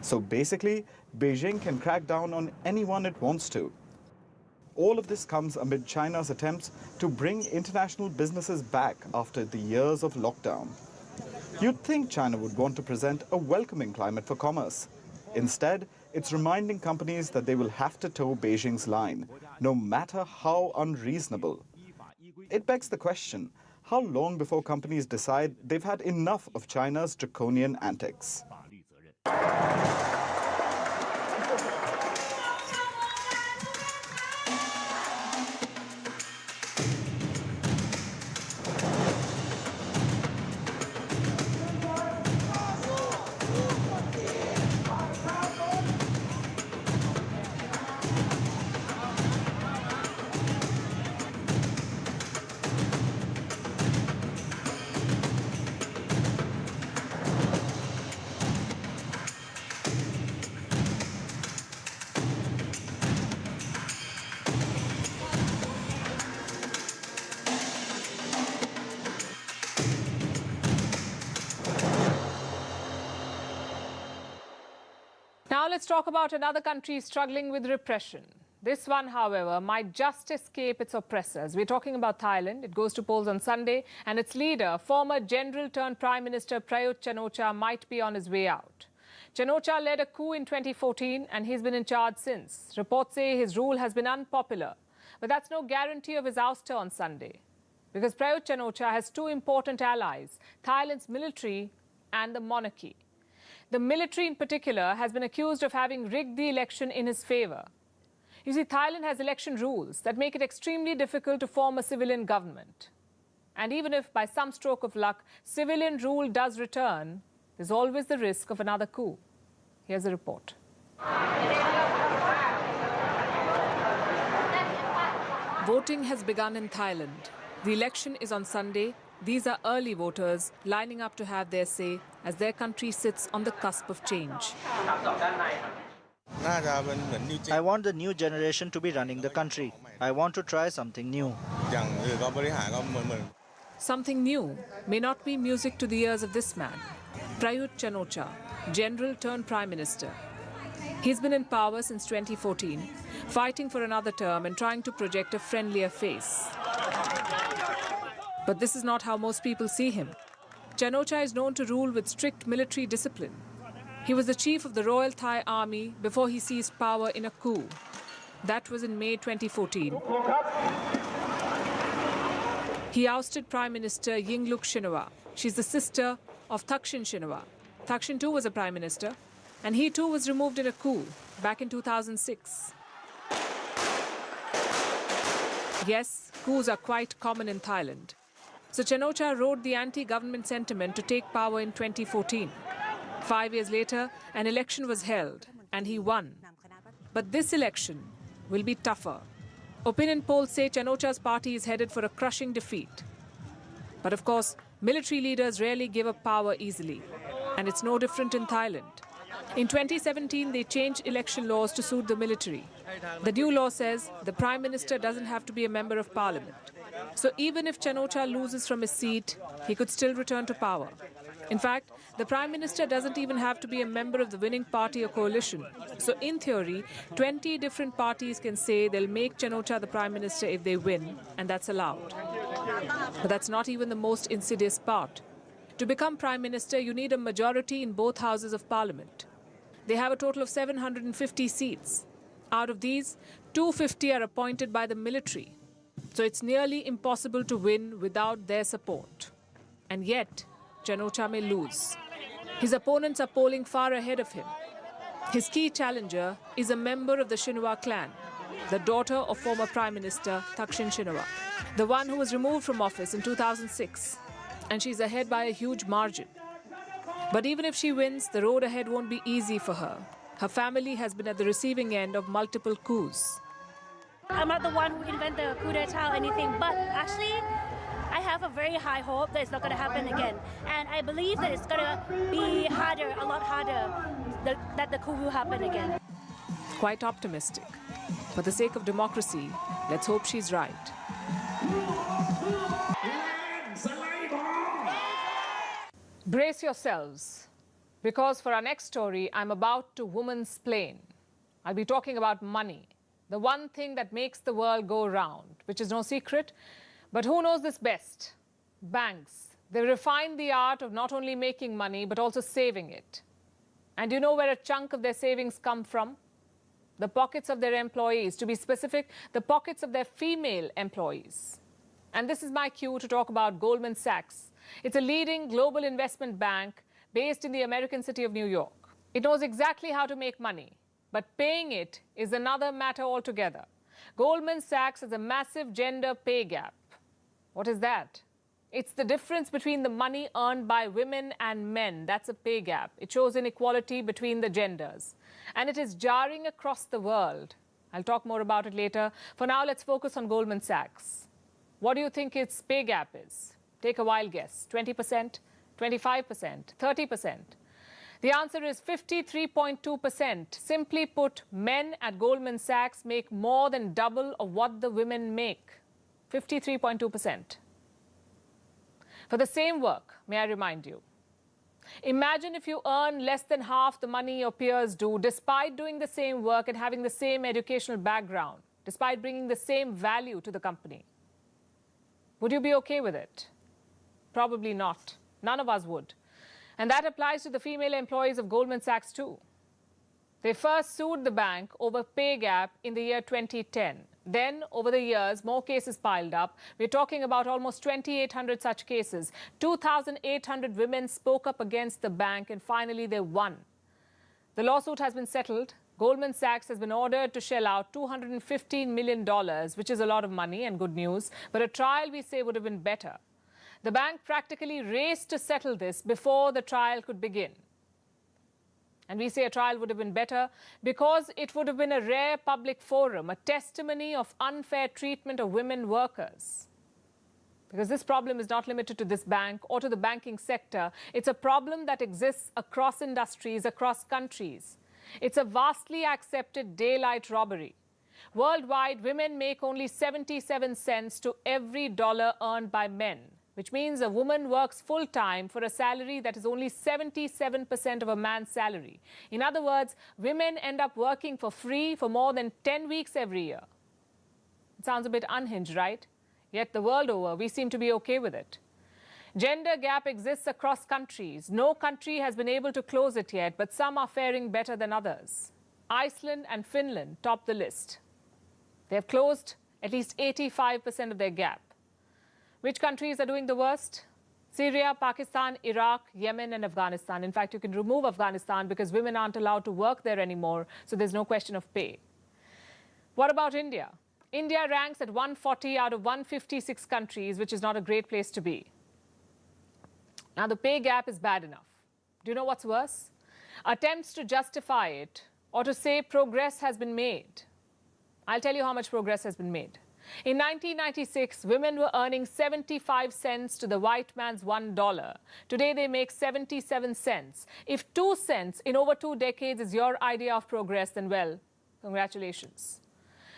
R: So basically, Beijing can crack down on anyone it wants to. All of this comes amid China's attempts to bring international businesses back after the years of lockdown. You'd think China would want to present a welcoming climate for commerce. Instead, it's reminding companies that they will have to toe Beijing's line, no matter how unreasonable. It begs the question, how long before companies decide they've had enough of China's draconian antics?
B: Now let's talk about another country struggling with repression. This one, however, might just escape its oppressors. We're talking about Thailand. It goes to polls on Sunday, and its leader, former general turned Prime Minister Prayut Chan-o-cha, might be on his way out. Chan-o-cha led a coup in 2014, and he's been in charge since. Reports say his rule has been unpopular, but that's no guarantee of his ouster on Sunday, because Prayut Chan-o-cha has two important allies, Thailand's military and the monarchy. The military in particular has been accused of having rigged the election in his favor. You see, Thailand has election rules that make it extremely difficult to form a civilian government. And even if by some stroke of luck, civilian rule does return, there's always the risk of another coup. Here's a report. Voting has begun in Thailand. The election is on Sunday. These are early voters lining up to have their say as their country sits on the cusp of change.
J: I want the new generation to be running the country. I want to try something new.
B: Something new may not be music to the ears of this man, Prayut Chan-o-cha, General turned Prime Minister. He's been in power since 2014, fighting for another term and trying to project a friendlier face. But this is not how most people see him. Chan-o-cha is known to rule with strict military discipline. He was the chief of the Royal Thai Army before he seized power in a coup. That was in May 2014. He ousted Prime Minister Yingluck Shinawatra. She's the sister of Thaksin Shinawatra. Thaksin too was a prime minister, and he too was removed in a coup back in 2006. Yes, coups are quite common in Thailand. So Chan-o-cha rode the anti-government sentiment to take power in 2014. 5 years later, an election was held, and he won. But this election will be tougher. Opinion polls say Chan-o-cha's party is headed for a crushing defeat. But of course, military leaders rarely give up power easily. And it's no different in Thailand. In 2017, they changed election laws to suit the military. The new law says the Prime Minister doesn't have to be a member of Parliament. So even if Chan-o-cha loses from his seat, he could still return to power. In fact, the Prime Minister doesn't even have to be a member of the winning party or coalition. So in theory, 20 different parties can say they'll make Chan-o-cha the Prime Minister if they win, and that's allowed. But that's not even the most insidious part. To become Prime Minister, you need a majority in both houses of Parliament. They have a total of 750 seats. Out of these, 250 are appointed by the military. So it's nearly impossible to win without their support. And yet, Chan-o-cha may lose. His opponents are polling far ahead of him. His key challenger is a member of the Shinawatra clan, the daughter of former Prime Minister Thaksin Shinawatra, the one who was removed from office in 2006. And she's ahead by a huge margin. But even if she wins, the road ahead won't be easy for her. Her family has been at the receiving end of multiple coups.
S: I'm not the one who invented the coup d'etat or anything, but actually, I have a very high hope that it's not going to happen again. And I believe that it's going to be harder, a lot harder, that the coup will happen again.
B: Quite optimistic. For the sake of democracy, let's hope she's right. Brace yourselves, because for our next story, I'm about to womansplain. I'll be talking about money, the one thing that makes the world go round, which is no secret. But who knows this best? Banks. They refine the art of not only making money, but also saving it. And you know where a chunk of their savings come from? The pockets of their employees. To be specific, the pockets of their female employees. And this is my cue to talk about Goldman Sachs. It's a leading global investment bank based in the American city of New York. It knows exactly how to make money, but paying it is another matter altogether. Goldman Sachs has a massive gender pay gap. What is that? It's the difference between the money earned by women and men. That's a pay gap. It shows inequality between the genders. And it is jarring across the world. I'll talk more about it later. For now, let's focus on Goldman Sachs. What do you think its pay gap is? Take a wild guess. 20%, 25%, 30%. The answer is 53.2%. Simply put, men at Goldman Sachs make more than double of what the women make. 53.2%. For the same work, may I remind you, Imagine if you earn less than half the money your peers do, despite doing the same work and having the same educational background, despite bringing the same value to the company. Would you be okay with it? Probably not. None of us would. And that applies to the female employees of Goldman Sachs too. They first sued the bank over pay gap in the year 2010. Then, over the years, more cases piled up. We're talking about almost 2,800 such cases. 2,800 women spoke up against the bank, and finally they won. The lawsuit has been settled. Goldman Sachs has been ordered to shell out $215 million, which is a lot of money and good news. But a trial, we say, would have been better. The bank practically raced to settle this before the trial could begin. And we say a trial would have been better because it would have been a rare public forum, a testimony of unfair treatment of women workers. Because this problem is not limited to this bank or to the banking sector. It's a problem that exists across industries, across countries. It's a vastly accepted daylight robbery. Worldwide, women make only 77 cents to every dollar earned by men, which means a woman works full-time for a salary that is only 77% of a man's salary. In other words, women end up working for free for more than 10 weeks every year. It sounds a bit unhinged, right? Yet the world over, we seem to be okay with it. Gender gap exists across countries. No country has been able to close it yet, but some are faring better than others. Iceland and Finland top the list. They have closed at least 85% of their gap. Which countries are doing the worst? Syria, Pakistan, Iraq, Yemen and Afghanistan. In fact, you can remove Afghanistan because women aren't allowed to work there anymore, so there's no question of pay. What about India? India ranks at 140 out of 156 countries, which is not a great place to be. Now, the pay gap is bad enough. Do you know what's worse? Attempts to justify it or to say progress has been made. I'll tell you how much progress has been made. In 1996, women were earning 75 cents to the white man's $1. Today, they make 77 cents. If 2 cents in over 2 decades is your idea of progress, then well, congratulations.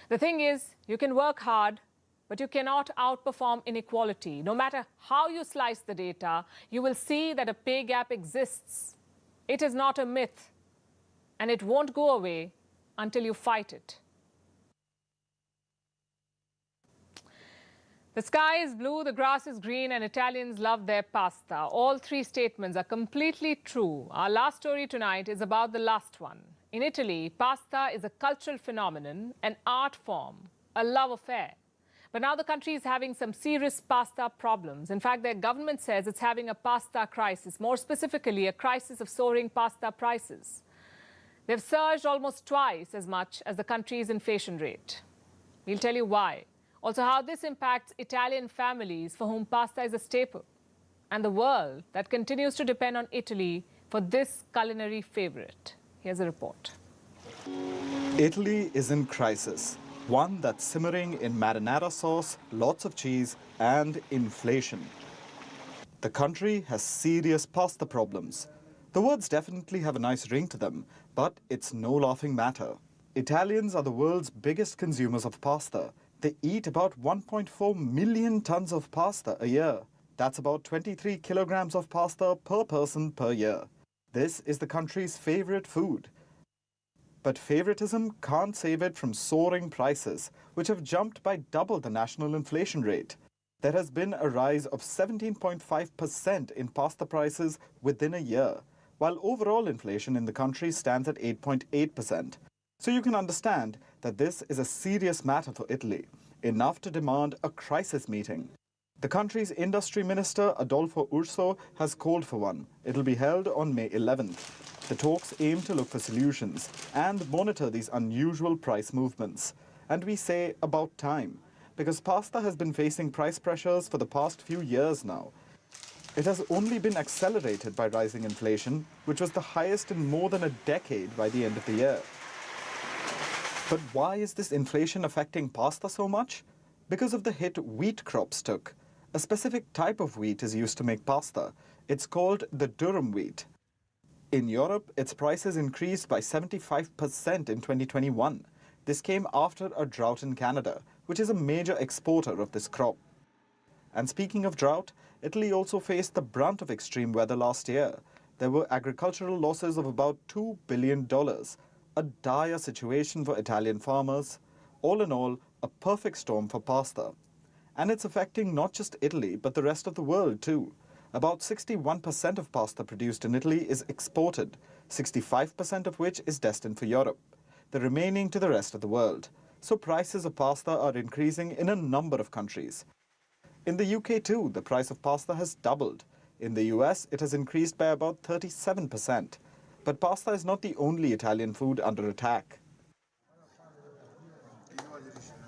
B: The thing is, you can work hard, but you cannot outperform inequality. No matter how you slice the data, you will see that a pay gap exists. It is not a myth, and it won't go away until you fight it. The sky is blue, the grass is green, and Italians love their pasta. All three statements are completely true. Our last story tonight is about the last one. In Italy, pasta is a cultural phenomenon, an art form, a love affair. But now the country is having some serious pasta problems. In fact, their government says it's having a pasta crisis, more specifically, a crisis of soaring pasta prices. They've surged almost twice as much as the country's inflation rate. We'll tell you why. Also, how this impacts Italian families for whom pasta is a staple, and the world that continues to depend on Italy for this culinary favorite. Here's a report.
R: Italy is in crisis, one that's simmering in marinara sauce, lots of cheese, and inflation. The country has serious pasta problems. The words definitely have a nice ring to them, but it's no laughing matter. Italians are the world's biggest consumers of pasta. They eat about 1.4 million tons of pasta a year. That's about 23 kilograms of pasta per person per year. This is the country's favorite food. But favoritism can't save it from soaring prices, which have jumped by double the national inflation rate. There has been a rise of 17.5% in pasta prices within a year, while overall inflation in the country stands at 8.8%. So you can understand that this is a serious matter for Italy, enough to demand a crisis meeting. The country's industry minister, Adolfo Urso, has called for one. It'll be held on May 11th. The talks aim to look for solutions and monitor these unusual price movements. And we say about time, because pasta has been facing price pressures for the past few years now. It has only been accelerated by rising inflation, which was the highest in more than a decade by the end of the year. But why is this inflation affecting pasta so much? Because of the hit wheat crops took. A specific type of wheat is used to make pasta. It's called the durum wheat. In Europe, its prices increased by 75% in 2021. This came after a drought in Canada, which is a major exporter of this crop. And speaking of drought, Italy also faced the brunt of extreme weather last year. there were agricultural losses of about $2 billion, a dire situation for Italian farmers. All in all, a perfect storm for pasta. And it's affecting not just Italy, but the rest of the world too. About 61% of pasta produced in Italy is exported, 65% of which is destined for Europe, the remaining to the rest of the world. So prices of pasta are increasing in a number of countries. In the UK too, the price of pasta has doubled. In the US, it has increased by about 37%. But pasta is not the only Italian food under attack.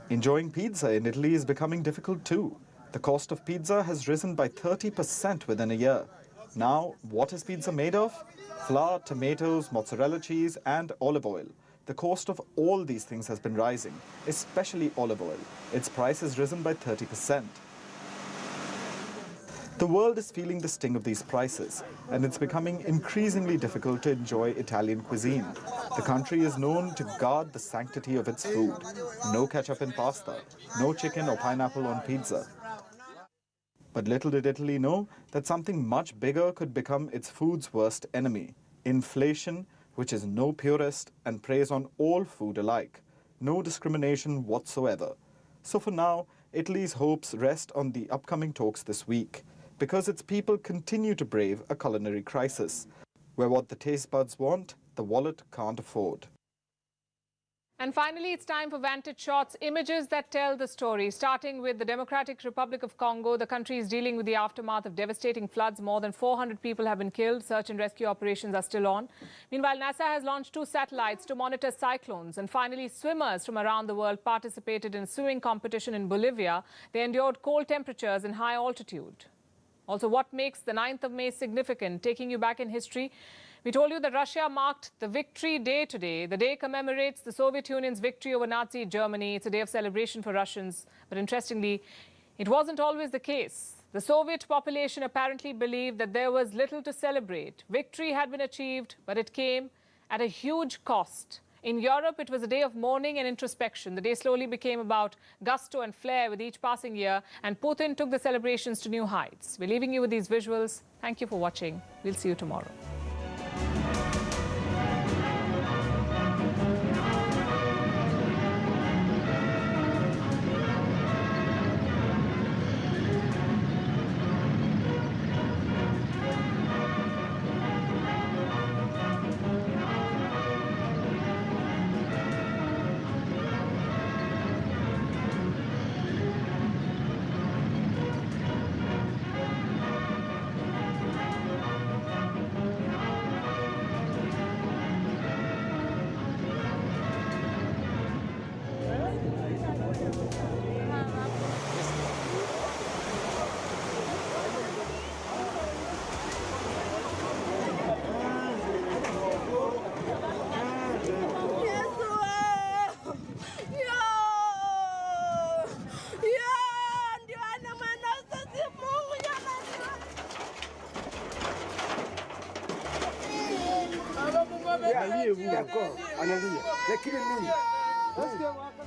R: Enjoying pizza in Italy is becoming difficult too. The cost of pizza has risen by 30% within a year. Now, what is pizza made of? Flour, tomatoes, mozzarella cheese and olive oil. The cost of all these things has been rising, especially olive oil. Its price has risen by 30%. The world is feeling the sting of these prices, and it's becoming increasingly difficult to enjoy Italian cuisine. The country is known to guard the sanctity of its food. No ketchup in pasta, no chicken or pineapple on pizza. But little did Italy know that something much bigger could become its food's worst enemy: inflation, which is no purist and preys on all food alike. No discrimination whatsoever. So for now, Italy's hopes rest on the upcoming talks this week, because its people continue to brave a culinary crisis, where what the taste buds want, the wallet can't afford.
B: And finally, it's time for Vantage Shots, images that tell the story. Starting with the Democratic Republic of Congo, the country is dealing with the aftermath of devastating floods. More than 400 people have been killed. Search and rescue operations are still on. Meanwhile, NASA has launched 2 satellites to monitor cyclones. And finally, swimmers from around the world participated in a swimming competition in Bolivia. They endured cold temperatures and high altitude. Also, what makes the 9th of May significant? Taking you back in history, we told you that Russia marked the Victory Day today. The day commemorates the Soviet Union's victory over Nazi Germany. It's a day of celebration for Russians. But interestingly, it wasn't always the case. The Soviet population apparently believed that there was little to celebrate. Victory had been achieved, but it came at a huge cost. In Europe, it was a day of mourning and introspection. The day slowly became about gusto and flair with each passing year, and Putin took the celebrations to new heights. We're leaving you with these visuals. Thank you for watching. We'll see you tomorrow.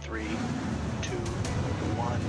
T: Three, two, one.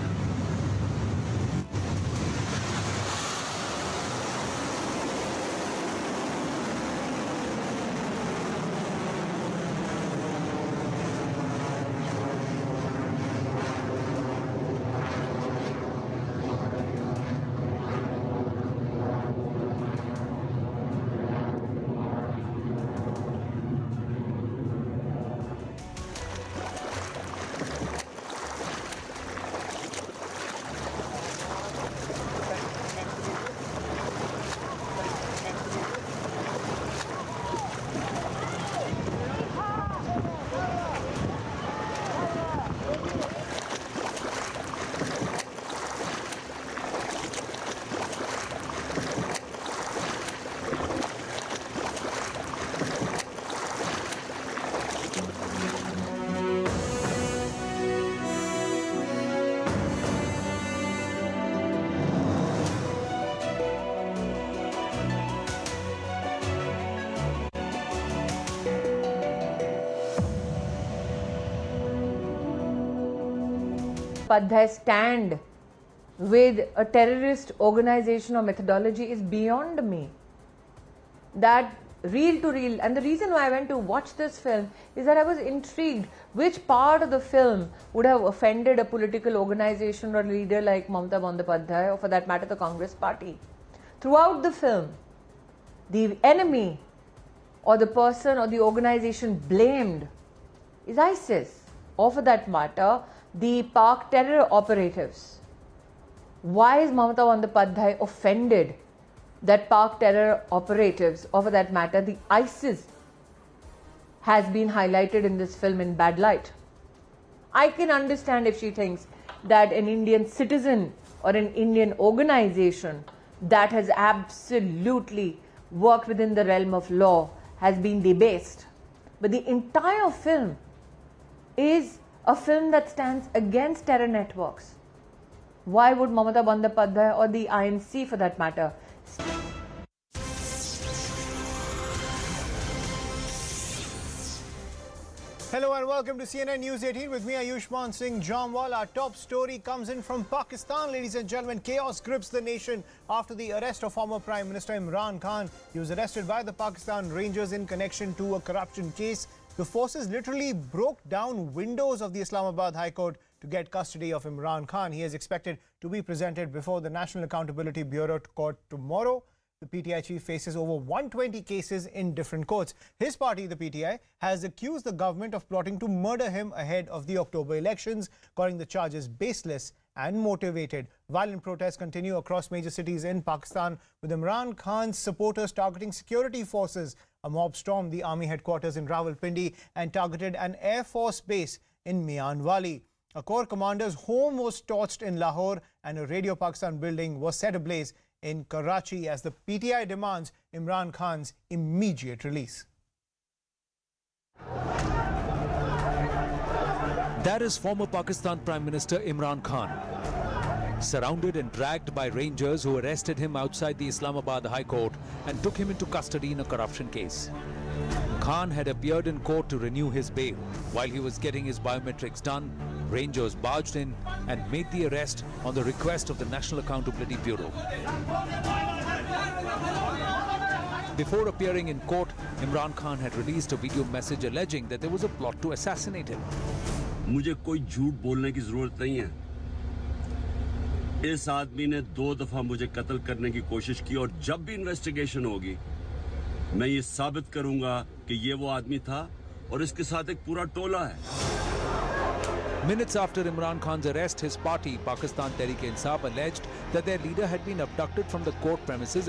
A: Padhai's stand with a terrorist organization or methodology is beyond me. that reel to reel. And the reason why I went to watch this film is that I was intrigued which part of the film would have offended a political organization or leader like Mamata Bandyopadhyay, or for that matter the Congress party. Throughout the film, the enemy or the person or the organization blamed is ISIS, or for that matter the Pak terror operatives. Why is Mamata Bandyopadhyay offended that Pak terror operatives, or for that matter the ISIS, has been highlighted in this film in bad light? I can understand if she thinks that an Indian citizen or an Indian organization that has absolutely worked within the realm of law has been debased. But the entire film is a film that stands against terror networks. Why would Mamata Bandyopadhyay or the INC for that matter?
U: Hello and welcome to CNN News 18 with me Ayushman Singh Jamwal. Our top story comes in from Pakistan, ladies and gentlemen. Chaos grips the nation after the arrest of former Prime Minister Imran Khan. He was arrested by the Pakistan Rangers in connection to a corruption case. The forces literally broke down windows of the Islamabad High Court to get custody of Imran Khan. He is expected to be presented before the National Accountability Bureau court tomorrow. The PTI chief faces over 120 cases in different courts. His party, the PTI, has accused the government of plotting to murder him ahead of the October elections, calling the charges baseless and motivated. Violent protests continue across major cities in Pakistan, with Imran Khan's supporters targeting security forces. A mob stormed the army headquarters in Rawalpindi and targeted an Air Force base in Mian Wali. A corps commander's home was torched in Lahore and a Radio Pakistan building was set ablaze in Karachi as the PTI demands Imran Khan's immediate release.
M: That is former Pakistan Prime Minister Imran Khan, surrounded and dragged by rangers who arrested him outside the Islamabad High Court and took him into custody in a corruption case. Khan had appeared in court to renew his bail. While he was getting his biometrics done, rangers barged in and made the arrest on the request of the National Accountability Bureau. Before appearing in court, Imran Khan had released a video message alleging that there was a plot to assassinate him.
D: मुझे कोई झूठ बोलने की जरूरत नहीं है। इस आदमी ने 2 दफा मुझे कत्ल करने की कोशिश की और जब भी इन्वेस्टिगेशन होगी मैं ये साबित करूंगा कि ये वो आदमी था और इसके साथ एक पूरा टोला है।
M: Minutes after Imran Khan's arrest, his party, Pakistan Tehreek-e-Insaf, alleged that their leader had been abducted from the court premises